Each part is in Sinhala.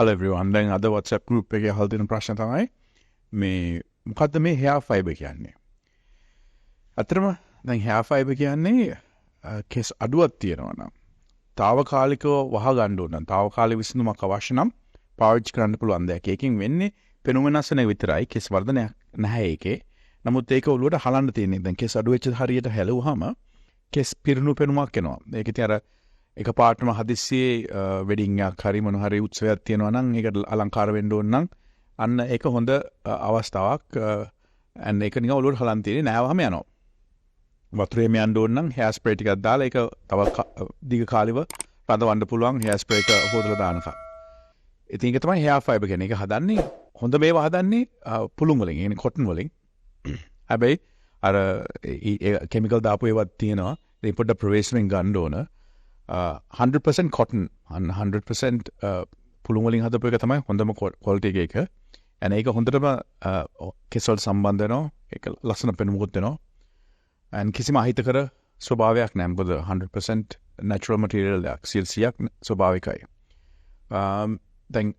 Hello everyone. දැන් අද WhatsApp group එකේ අහලා තියෙන ප්‍රශ්න තමයි මේ මොකද්ද මේ hair fiber කියන්නේ? අතරම දැන් hair fiber කියන්නේ කෙස් අඩුවක් තියෙනවා නම් తాවකාලිකව වහ ගන්න ඕන නම් තාවකාලික විසඳුමක් අවශ්‍ය නම් පාවිච්චි කරන්න පුළුවන් දෙයක්. ඒකෙන් වෙන්නේ පෙනුම වෙනස් වෙන විතරයි කෙස් වර්ධනයක් නැහැ ඒකේ. නමුත් ඒක ඔළුවට හලන්න තියෙන්නේ. දැන් කෙස් අඩු වෙච්ච හරියට හැලුවාම කෙස් පිරුණු පෙනුමක් එනවා. ඒක ඉතින් අර එක පාටම හදිස්සියේ වෙඩින් එකක් හරි මොන හරි උත්සවයක් තියෙනවා නම් ඒකට අලංකාර වෙන්න ඕන නම් අන්න ඒක හොඳ අවස්ථාවක්. and ඒක නිකන් ඔළුවට හලන් තියෙන්නේ නෑවහම යනවා. වතුරේම යන්න ඕන නම් hair spray ටිකක් දාලා ඒක තව දිග කාලෙව රඳවන්න පුළුවන් hair spray එක හොදලා දානකම්. ඉතින් ඒක තමයි hair fiber කියන්නේ. ඒක හදන්නේ හොඳ මේවා හදන්නේ පුළුන් වලින්, يعني cotton වලින්. හැබැයි අර chemical දාපු ඒවත් තියෙනවා. ඒ පොඩ්ඩක් ප්‍රවේශමෙන් ගන්න ඕන. 100% cotton 100% පුළුන් වලින් හදපු එක තමයි හොඳම quality එක. and ඒක හොඳටම කෙස්වල සම්බන්ධ වෙනවා. ඒක ලස්සන පෙනුමකුත් වෙනවා. and කිසිම අහිතකර ස්වභාවයක් නැහැ. මොකද 100% natural material එකක්. 100ක් ස්වභාවිකයි. දැන්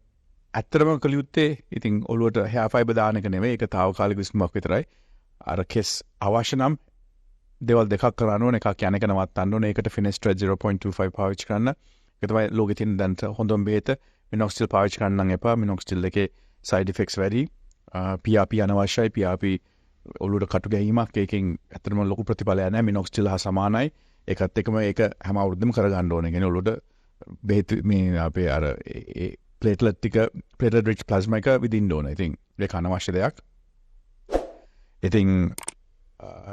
ඇත්තටම කලියුත්තේ ඉතින් ඔළුවට hair fiber දාන එක නෙමෙයි. ඒක తాවකාලික විසඳුමක් විතරයි. අර කෙස් අවශ්‍ය නම් දේවල් දෙකක් කරන්න ඕන. එකක් යන එක නවත්තන්න ඕන. ඒකට Finasteride 0.25 පාවිච්චි කරන්න. ඒක තමයි ලෝකෙ තියෙන දැන් හොඳම බේත. Minoxidil පාවිච්චි කරන්න නම් එපා. Minoxidil එකේ side effects වැඩි. PRP අනවශ්‍යයි. PRP ඔළුවට කටු ගැනීමක්. ඒකෙන් ඇත්තටම ලොකු ප්‍රතිඵලයක් නැහැ. Minoxidil හා සමානයි. ඒකත් එක්කම ඒක හැම අවුරුද්දම කරගන්න ඕනේ. කියන්නේ ඔළුවට බේත මේ අපේ අර platelet rich plasma එක විදින්න ඕනේ. ඉතින් ඒක අනවශ්‍ය දෙයක්. ඉතින්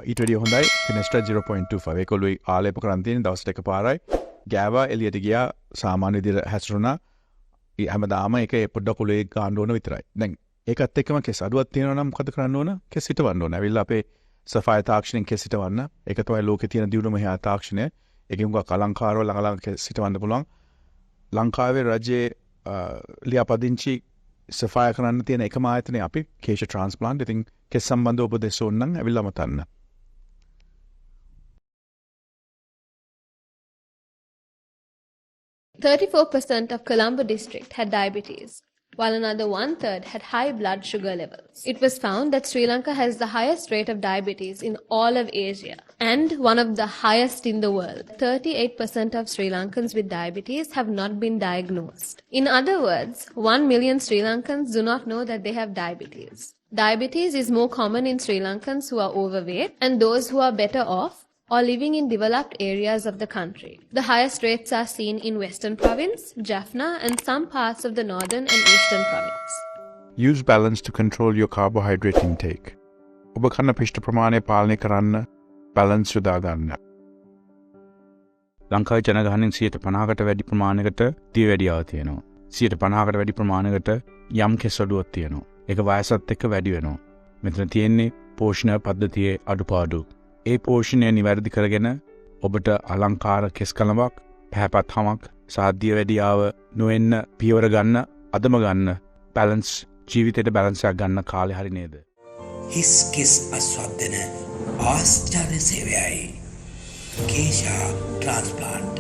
ඊට වැඩිය හොඳයි Finasteride 0.25. ඒක ඔළුවේ ආලේප කරන් තියෙන දවසට එකපාරයි. ගෑවා එළියට ගියා සාමාන්‍ය විදිහට හැසිරුණා. හැමදාම ඒක පොඩ්ඩක් ඔළුවේ ගන්න ඕන විතරයි. දැන් ඒකත් එක්කම කෙස් අඩුවක් තියෙනවා නම් මොකද කරන්න ඕන? කෙස් හිටවන්න ඕන. ඇවිල්ලා අපේ Sapphire තාක්ෂණයෙන් කෙස් හිටවන්න. ඒක තමයි ලෝකේ තියෙන දියුණුවම hair තාක්ෂණය. ඒකෙන් උගක් අලංකාරව ළඟ කෙස් හිටවන්න පුළුවන්. ලංකාවේ රජයේ ලියාපදිංචි Sapphire කරන්න තියෙන එකම ආයතනය අපි keshatransplant. ඉතින් කෙස් සම්බන්ධ උපදෙස් ඕන නම් ඇවිල්ලා මතන්න. 34% of Colombo district had diabetes, while another one-third had high blood sugar levels. It was found that Sri Lanka has the highest rate of diabetes in all of Asia and one of the highest in the world. 38% of Sri Lankans with diabetes have not been diagnosed. In other words, 1 million Sri Lankans do not know that they have diabetes. Diabetes is more common in Sri Lankans who are overweight and those who are better off or living in developed areas of the country. The highest rates are seen in Western Province, Jaffna and some parts of the Northern and Eastern Province. Use balance to control your carbohydrate intake. ඔබ කන පිෂ්ඨ ප්‍රමාණය පාලනය කරන්න balance යොදා ගන්න. ලංකාවේ ජනගහනයෙන් 50%කට වැඩි ප්‍රමාණයකට දියවැඩියාව තියෙනවා. 50%කට වැඩි ප්‍රමාණයකට යම් කෙස් අඩුවක් තියෙනවා. ඒක වයසත් එක්ක වැඩි වෙනවා. මෙතන තියෙන්නේ පෝෂණ පද්ධතියේ අඩුපාඩු. ඒ පෝෂණය නිවැරදි කරගෙන ඔබට අලංකාර කෙස් කලමක්, පැහැපත් හමක්, සාධ්‍ය වැඩියාව නොවෙන්න පියවර ගන්න, අදම ගන්න, බැලන්ස් ජීවිතේට බැලන්ස් එකක් ගන්න කාලේ හරි නේද? හිස් කෙස් අස්වද්දන ආශ්චර්ය සේවයයි. Kesha Transplant.